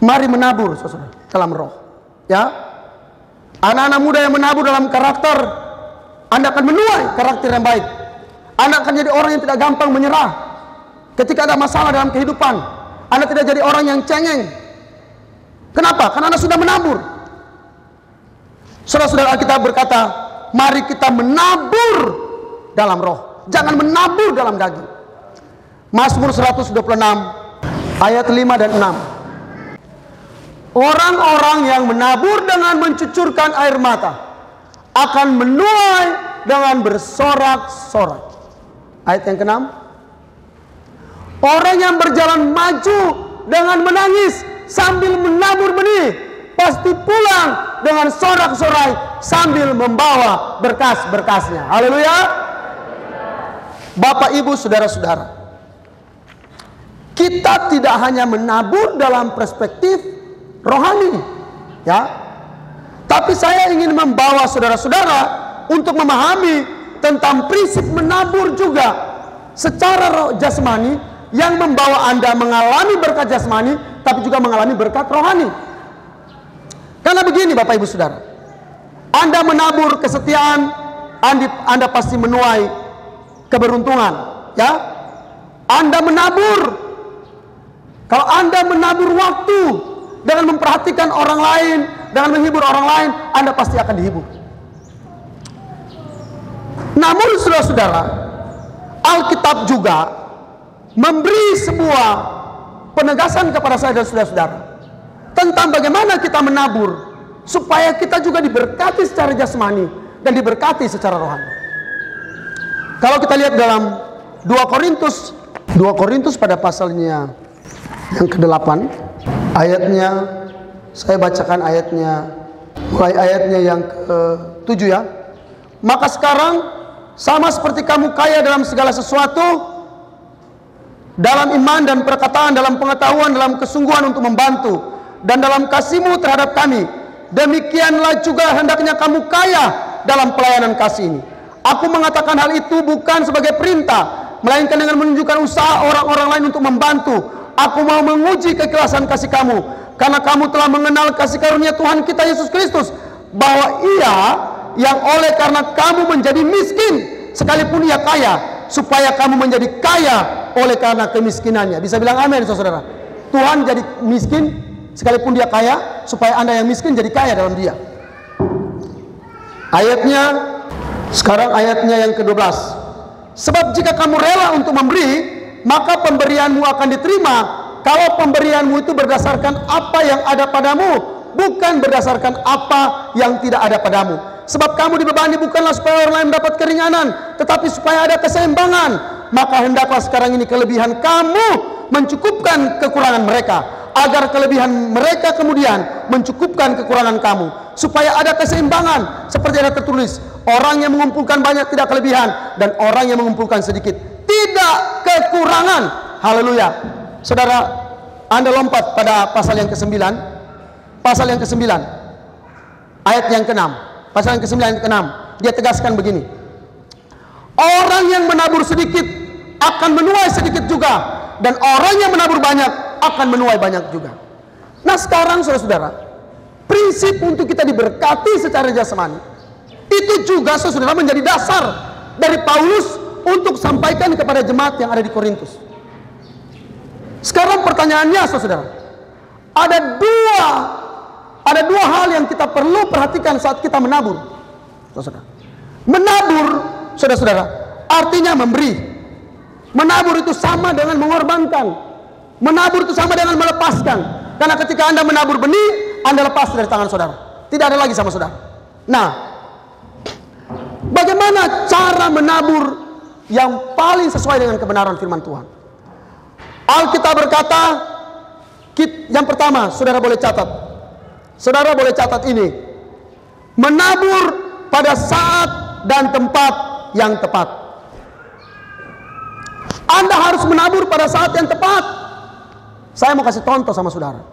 S1: Mari menabur, saudara, dalam roh, ya. Anak-anak muda yang menabur dalam karakter, Anda akan menuai karakter yang baik. Anda akan jadi orang yang tidak gampang menyerah ketika ada masalah dalam kehidupan. Anda tidak jadi orang yang cengeng. Kenapa? Karena Anda sudah menabur. Saudara-saudara, Alkitab berkata, mari kita menabur dalam roh, jangan menabur dalam daging. Mazmur 126 ayat 5 dan 6. Orang-orang yang menabur dengan mencucurkan air mata akan menuai dengan bersorak-sorai. Ayat yang ke-6. Orang yang berjalan maju dengan menangis sambil menabur benih, pasti pulang dengan sorak-sorai sambil membawa berkas-berkasnya. Haleluya. Bapak, Ibu, saudara-saudara, kita tidak hanya menabur dalam perspektif rohani, ya, tapi saya ingin membawa saudara-saudara untuk memahami tentang prinsip menabur juga secara jasmani, yang membawa Anda mengalami berkat jasmani tapi juga mengalami berkat rohani. Karena begini Bapak Ibu Saudara, Anda menabur kesetiaan, Anda pasti menuai keberuntungan, ya. Anda menabur, kalau Anda menabur waktu dengan memperhatikan orang lain, dengan menghibur orang lain, Anda pasti akan dihibur. Namun saudara-saudara, Alkitab juga memberi sebuah penegasan kepada saya dan saudara-saudara tentang bagaimana kita menabur supaya kita juga diberkati secara jasmani dan diberkati secara rohani. Kalau kita lihat dalam 2 Korintus pada pasalnya yang ke-8, ayatnya, saya bacakan ayatnya, mulai ayatnya yang ke-7 ya. Maka sekarang sama seperti kamu kaya dalam segala sesuatu, dalam iman dan perkataan, dalam pengetahuan, dalam kesungguhan untuk membantu, dan dalam kasihmu terhadap kami, demikianlah juga hendaknya kamu kaya dalam pelayanan kasih ini. Aku mengatakan hal itu bukan sebagai perintah, melainkan dengan menunjukkan usaha orang-orang lain untuk membantu. Aku mau menguji keikhlasan kasih kamu, karena kamu telah mengenal kasih karunia Tuhan kita Yesus Kristus, bahwa Ia yang oleh karena kamu menjadi miskin sekalipun Ia kaya, supaya kamu menjadi kaya oleh karena kemiskinannya. Bisa bilang amin, saudara. Tuhan jadi miskin sekalipun Dia kaya, supaya Anda yang miskin jadi kaya dalam Dia. Ayatnya sekarang, ayatnya yang ke-12. Sebab jika kamu rela untuk memberi, maka pemberianmu akan diterima, kalau pemberianmu itu berdasarkan apa yang ada padamu, bukan berdasarkan apa yang tidak ada padamu. Sebab kamu dibebani bukanlah supaya orang lain mendapat keringanan, tetapi supaya ada keseimbangan. Maka hendaklah sekarang ini kelebihan kamu mencukupkan kekurangan mereka. agar kelebihan mereka kemudian mencukupkan kekurangan kamu, supaya ada keseimbangan seperti ada tertulis, orang yang mengumpulkan banyak tidak kelebihan, dan orang yang mengumpulkan sedikit tidak kekurangan. Haleluya. Saudara, Anda lompat pada pasal yang ke-9, ayat yang ke-6. Pasal yang ke-9 ayat ke-6, dia tegaskan begini, orang yang menabur sedikit akan menuai sedikit juga, dan orang yang menabur banyak akan menuai banyak juga. Nah sekarang saudara-saudara, prinsip untuk kita diberkati secara jasmani itu juga saudara menjadi dasar dari Paulus untuk sampaikan kepada jemaat yang ada di Korintus. Sekarang pertanyaannya saudara, ada dua hal yang kita perlu perhatikan saat kita menabur. Saudara, menabur, saudara-saudara, artinya memberi. Menabur itu sama dengan mengorbankan. Menabur itu sama dengan melepaskan. Karena ketika Anda menabur benih, Anda lepas dari tangan saudara, tidak ada lagi sama saudara. Nah, bagaimana cara menabur yang paling sesuai dengan kebenaran firman Tuhan? Alkitab berkata, yang pertama, saudara boleh catat. Saudara boleh catat ini. Menabur pada saat dan tempat yang tepat. Anda harus menabur pada saat yang tepat. Saya mau kasih contoh sama saudara.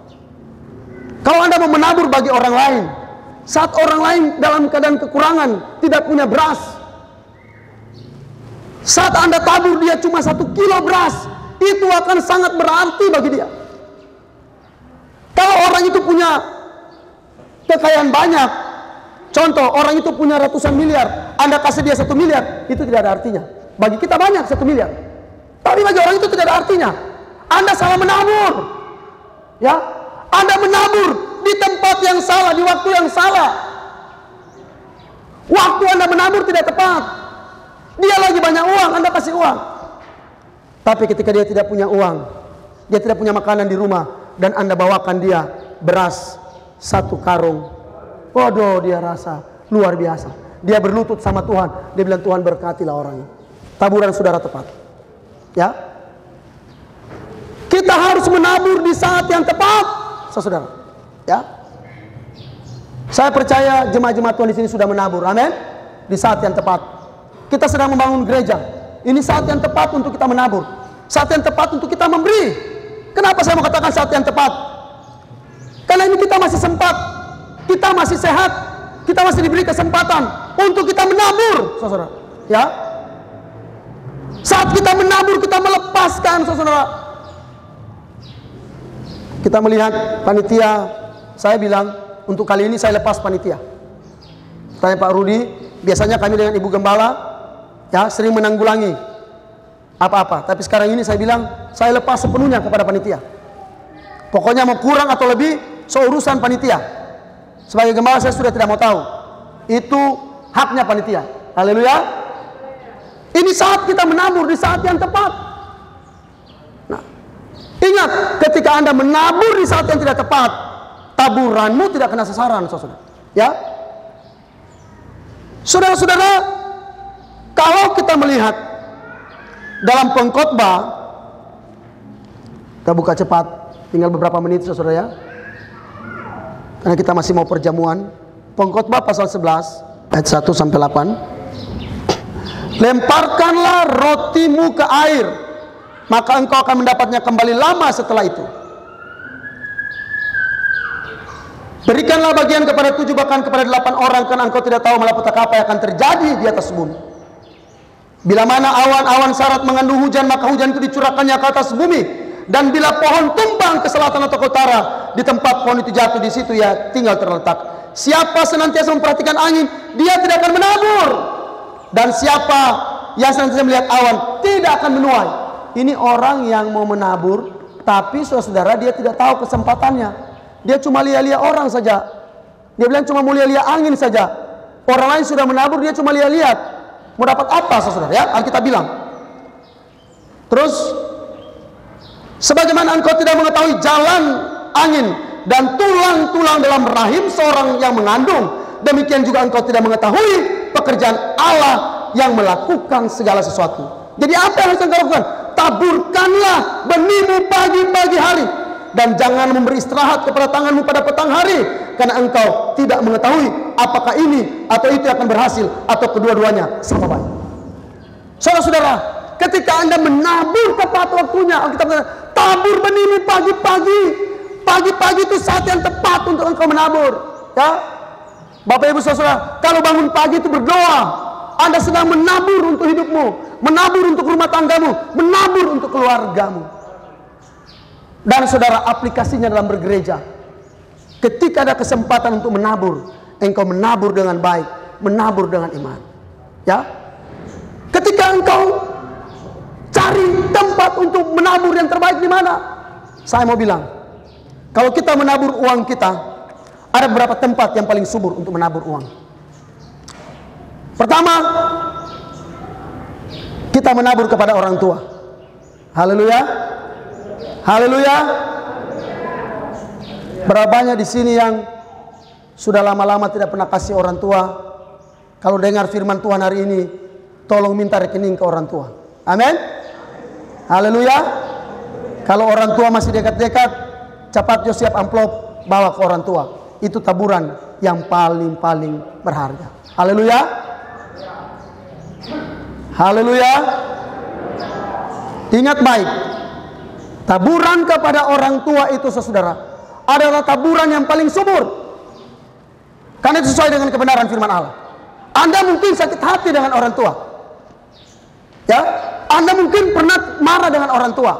S1: Kalau Anda mau menabur bagi orang lain, saat orang lain dalam keadaan kekurangan, tidak punya beras, saat Anda tabur dia cuma 1 kilo beras, itu akan sangat berarti bagi dia. Kalau orang itu punya kekayaan banyak, contoh orang itu punya ratusan miliar, Anda kasih dia 1 miliar, itu tidak ada artinya. Bagi kita banyak 1 miliar, tapi bagi orang itu tidak ada artinya. Anda salah menabur, ya. Anda menabur di tempat yang salah, di waktu yang salah. Waktu Anda menabur tidak tepat. Dia lagi banyak uang, Anda kasih uang. Tapi ketika dia tidak punya uang, dia tidak punya makanan di rumah, dan Anda bawakan dia beras 1 karung, waduh, dia rasa luar biasa. Dia berlutut sama Tuhan, dia bilang, Tuhan berkatilah orang ini. Taburan saudara tepat, ya. Kita harus menabur di saat yang tepat, saudara, ya. Saya percaya jemaat-jemaat Tuhan di sini sudah menabur, amin. Di saat yang tepat. Kita sedang membangun gereja. Ini saat yang tepat untuk kita menabur, saat yang tepat untuk kita memberi. Kenapa saya mau katakan saat yang tepat? Karena ini kita masih sempat, kita masih sehat, kita masih diberi kesempatan untuk kita menabur, saudara, ya. Saat kita menabur, kita melepaskan, saudara. Kita melihat panitia, saya bilang untuk kali ini saya lepas panitia. Tanya Pak Rudi, biasanya kami dengan Ibu Gembala, ya, sering menanggulangi apa-apa. Tapi sekarang ini saya bilang, saya lepas sepenuhnya kepada panitia. Pokoknya mau kurang atau lebih, seurusan panitia. Sebagai gembala saya sudah tidak mau tahu. Itu haknya panitia. Haleluya. Ini saat kita menabur di saat yang tepat. Nah, ingat, ketika Anda menabur di saat yang tidak tepat, taburanmu tidak kena sasaran, saudara. Ya, saudara-saudara, kalau kita melihat dalam Pengkhotbah, kita buka cepat, tinggal beberapa menit, saudara, ya, karena kita masih mau perjamuan. Pengkhotbah pasal 11 ayat 1 sampai 8. Lemparkanlah rotimu ke air, maka engkau akan mendapatnya kembali lama setelah itu. Berikanlah bagian kepada 7, bahkan kepada 8 orang, karena engkau tidak tahu malapetaka apa yang akan terjadi di atas bumi. Bila mana awan-awan syarat mengandung hujan, maka hujan itu dicurahkannya ke atas bumi. Dan bila pohon tumbang ke selatan atau ke utara, di tempat pohon itu jatuh, di situ ya tinggal terletak. Siapa senantiasa memperhatikan angin, dia tidak akan menabur. Dan siapa yang senantiasa melihat awan, tidak akan menuai. Ini orang yang mau menabur, tapi saudara, dia tidak tahu kesempatannya. Dia cuma lihat-lihat orang saja. Dia bilang cuma mau lihat-lihat angin saja. Orang lain sudah menabur, dia cuma lihat-lihat. Mau dapat apa, saudara? Ya, Alkitab bilang. Terus, sebagaimana engkau tidak mengetahui jalan angin dan tulang-tulang dalam rahim seorang yang mengandung, demikian juga engkau tidak mengetahui pekerjaan Allah yang melakukan segala sesuatu. Jadi apa yang harus engkau lakukan? Taburkanlah benihmu pagi-pagi hari. dan jangan memberi istirahat kepada tanganmu pada petang hari, karena engkau tidak mengetahui apakah ini atau itu akan berhasil atau kedua-duanya sama baik. Saudara-saudara, ketika Anda menabur tepat waktunya, Alkitab mengatakan, tabur benih ini pagi-pagi. Pagi-pagi itu saat yang tepat untuk engkau menabur. Ya, Bapak Ibu Saudara, kalau bangun pagi itu berdoa, Anda sedang menabur untuk hidupmu, menabur untuk rumah tanggamu, menabur untuk keluargamu. Dan saudara, aplikasinya dalam bergereja, ketika ada kesempatan untuk menabur, engkau menabur dengan baik, menabur dengan iman. Ya, ketika engkau cari tempat untuk menabur yang terbaik di mana, saya mau bilang, kalau kita menabur uang kita, ada beberapa tempat yang paling subur untuk menabur uang. Pertama, kita menabur kepada orang tua. Haleluya. Haleluya. Berapa banyak di sini yang sudah lama-lama tidak pernah kasih orang tua? Kalau dengar firman Tuhan hari ini, tolong minta rekening ke orang tua. Amin. Haleluya. Kalau orang tua masih dekat-dekat, cepat siap amplop, bawa ke orang tua. Itu taburan yang paling berharga. Haleluya. Haleluya. Ingat baik, taburan kepada orang tua itu, saudara, adalah taburan yang paling subur. Karena itu sesuai dengan kebenaran firman Allah. Anda mungkin sakit hati dengan orang tua. Ya, Anda mungkin pernah marah dengan orang tua.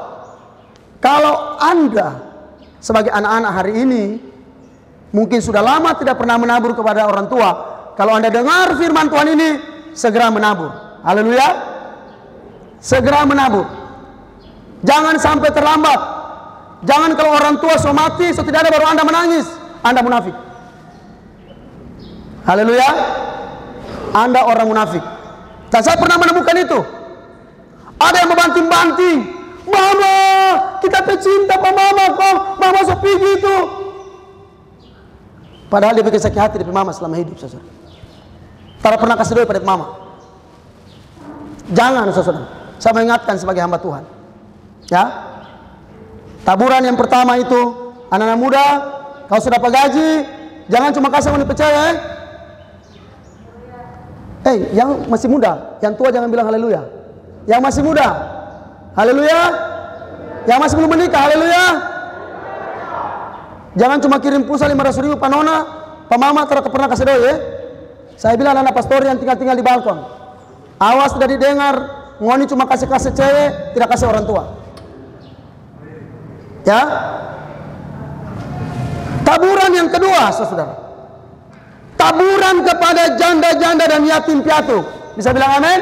S1: Kalau Anda sebagai anak-anak hari ini mungkin sudah lama tidak pernah menabur kepada orang tua, kalau Anda dengar firman Tuhan ini, segera menabur. Haleluya. Segera menabur. Jangan sampai terlambat. Jangan kalau orang tua so mati, so tidak ada, baru Anda menangis. Anda munafik. Haleluya. Anda orang munafik. Dan saya pernah menemukan itu. Ada yang membanting-banting. Mama, kita pecinta Pak Mama kok. Mama so pergi itu. Padahal dia bikin sakit hati dari mama selama hidup, saudara. Tak pernah kasih doa pada mama. Jangan, saudara. Saya mengingatkan sebagai hamba Tuhan. Ya, taburan yang pertama itu, anak-anak muda, kalau sudah dapat gaji, jangan cuma kasih wanita percaya. Yang masih muda, yang tua jangan bilang haleluya. Yang masih muda, haleluya. Yang masih belum menikah, haleluya. Jangan cuma kirim pulsa 500.000 Pak Nona, Pak Mama tidak pernah kasih doa ya. Saya bilang anak pastor yang tinggal di balkon, awas tidak didengar, ngoni cuma kasih cewek, tidak kasih orang tua. Ya, taburan yang kedua, saudara, taburan kepada janda-janda dan yatim piatu. Bisa bilang amin?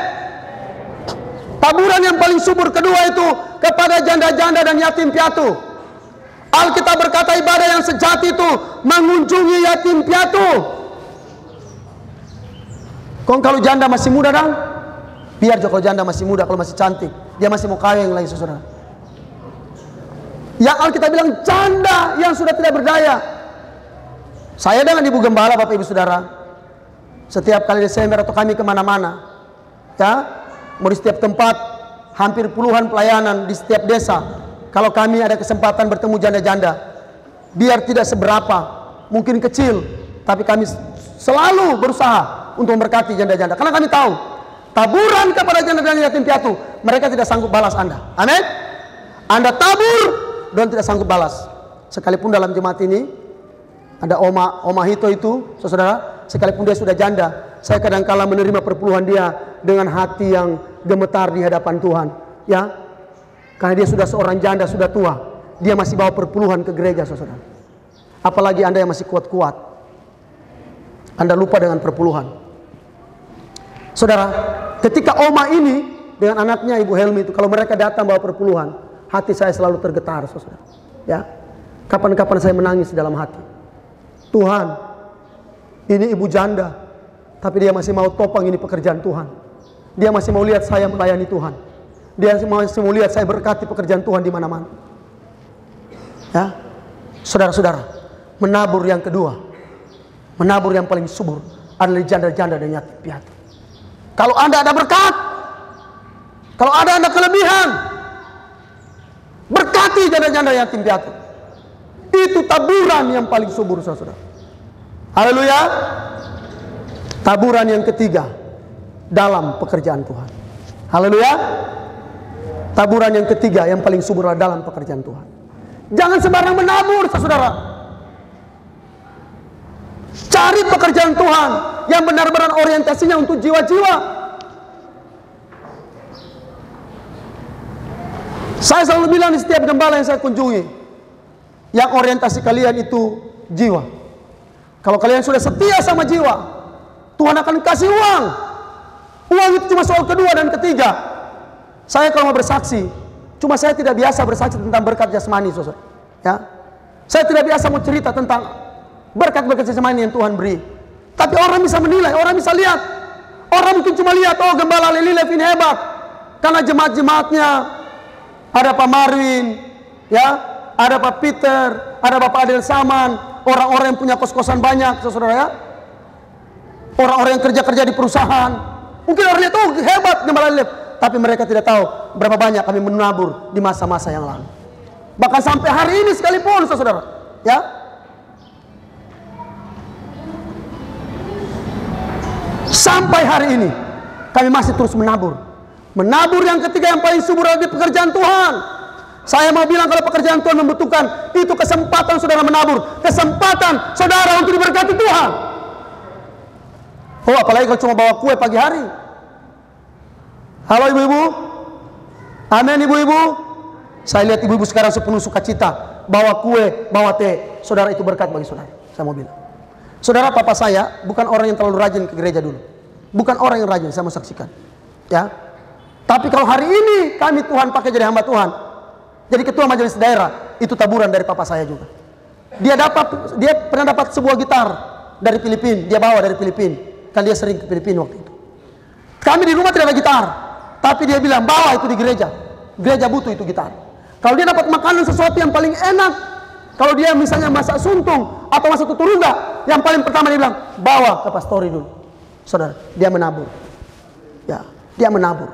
S1: Taburan yang paling subur kedua itu kepada janda-janda dan yatim piatu. Alkitab berkata ibadah yang sejati itu mengunjungi yatim piatu. Kalau janda masih muda dong, biar kalau janda masih muda, kalau masih cantik, dia masih mau kawin lagi, saudara. Yang Alkitab bilang janda yang sudah tidak berdaya. Saya dengan Ibu Gembala, Bapak Ibu Saudara, setiap kali Desember atau kami kemana-mana, ya, mau di setiap tempat, hampir puluhan pelayanan di setiap desa. Kalau kami ada kesempatan bertemu janda-janda, biar tidak seberapa, mungkin kecil, tapi kami selalu berusaha untuk memberkati janda-janda. Karena kami tahu, taburan kepada janda-janda yatim piatu, mereka tidak sanggup balas Anda. Amin. Anda tabur dan tidak sanggup balas. Sekalipun dalam jemaat ini ada Oma Hito itu, saudara, sekalipun dia sudah janda, saya kadang-kala menerima perpuluhan dia dengan hati yang gemetar di hadapan Tuhan. Ya, karena dia sudah seorang janda, sudah tua, dia masih bawa perpuluhan ke gereja, saudara. Apalagi Anda yang masih kuat-kuat, Anda lupa dengan perpuluhan. Saudara, ketika Oma ini dengan anaknya Ibu Helmi itu, kalau mereka datang bawa perpuluhan, hati saya selalu tergetar, saudara. Ya, kapan-kapan saya menangis dalam hati. Tuhan, ini ibu janda, tapi dia masih mau topang ini pekerjaan Tuhan. Dia masih mau lihat saya melayani Tuhan. Dia masih mau lihat saya berkati pekerjaan Tuhan di mana-mana. Ya, saudara-saudara, menabur yang kedua, menabur yang paling subur adalah janda-janda dan yatim piatu. Kalau Anda ada berkat, kalau ada Anda kelebihan, berkati janda-janda yatim piatu. Itu taburan yang paling subur, saudara. Haleluya. Taburan yang ketiga dalam pekerjaan Tuhan. Haleluya. Taburan yang ketiga yang paling subur dalam pekerjaan Tuhan. Jangan sembarang menabur, saudara. Cari pekerjaan Tuhan yang benar-benar orientasinya untuk jiwa-jiwa. Saya selalu bilang di setiap gembala yang saya kunjungi, yang orientasi kalian itu jiwa. Kalau kalian sudah setia sama jiwa, Tuhan akan kasih uang. Uang itu cuma soal kedua dan ketiga. Saya kalau mau bersaksi, cuma saya tidak biasa bersaksi tentang berkat jasmani, saudara. Ya, saya tidak biasa mau cerita tentang berkat-berkat jasmani yang Tuhan beri. Tapi orang bisa menilai, orang bisa lihat. Orang mungkin cuma lihat, oh gembala Lelilef ini hebat, karena jemaat-jemaatnya ada Pak Marwin, ya, ada Pak Peter, ada Bapak Adel Saman, orang-orang yang punya kos-kosan banyak, saudara ya. Orang-orang yang kerja-kerja di perusahaan. Mungkin orang lihat, oh hebat gembala Lelilef. Tapi mereka tidak tahu berapa banyak kami menabur di masa-masa yang lalu. Bahkan sampai hari ini sekalipun, saudara, ya. Sampai hari ini kami masih terus menabur. Menabur yang ketiga yang paling subur di pekerjaan Tuhan. Saya mau bilang kalau pekerjaan Tuhan membutuhkan itu kesempatan saudara menabur, kesempatan saudara untuk diberkati Tuhan. Oh, apalagi kalau cuma bawa kue pagi hari. Halo ibu-ibu, amin ibu-ibu. Saya lihat ibu-ibu sekarang sepenuh sukacita, bawa kue, bawa teh. Saudara, itu berkat bagi saudara. Saya mau bilang, saudara, papa saya bukan orang yang terlalu rajin ke gereja dulu, bukan orang yang rajin, saya mau saksikan, ya. Tapi kalau hari ini kami Tuhan pakai jadi hamba Tuhan, jadi ketua majelis daerah, itu taburan dari papa saya juga. Dia pernah dapat sebuah gitar dari Filipina, dia bawa dari Filipina, kan dia sering ke Filipina waktu itu. Kami di rumah tidak ada gitar. Tapi dia bilang, bawa itu di gereja. Gereja butuh itu gitar. Kalau dia dapat makanan sesuatu yang paling enak, kalau dia misalnya masak suntung atau masak tuturungga, yang paling pertama dia bilang, bawa ke pastori dulu. Saudara, dia menabur. Ya, dia menabur.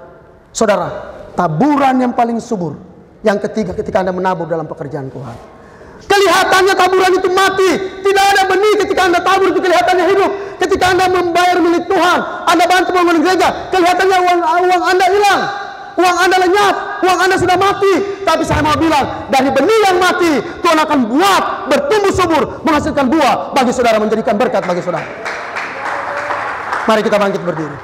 S1: Saudara, taburan yang paling subur. Yang ketiga, ketika Anda menabur dalam pekerjaan Tuhan. Kelihatannya taburan itu mati. Tidak ada benih ketika Anda tabur, itu kelihatannya hidup. Ketika Anda membayar milik Tuhan, Anda bantu membangun gereja, kelihatannya uang Anda hilang, uang Anda lenyap, uang Anda sudah mati. Tapi saya mau bilang, dari benih yang mati, Tuhan akan buat bertumbuh subur, menghasilkan buah bagi saudara, menjadikan berkat bagi saudara. Mari kita bangkit berdiri.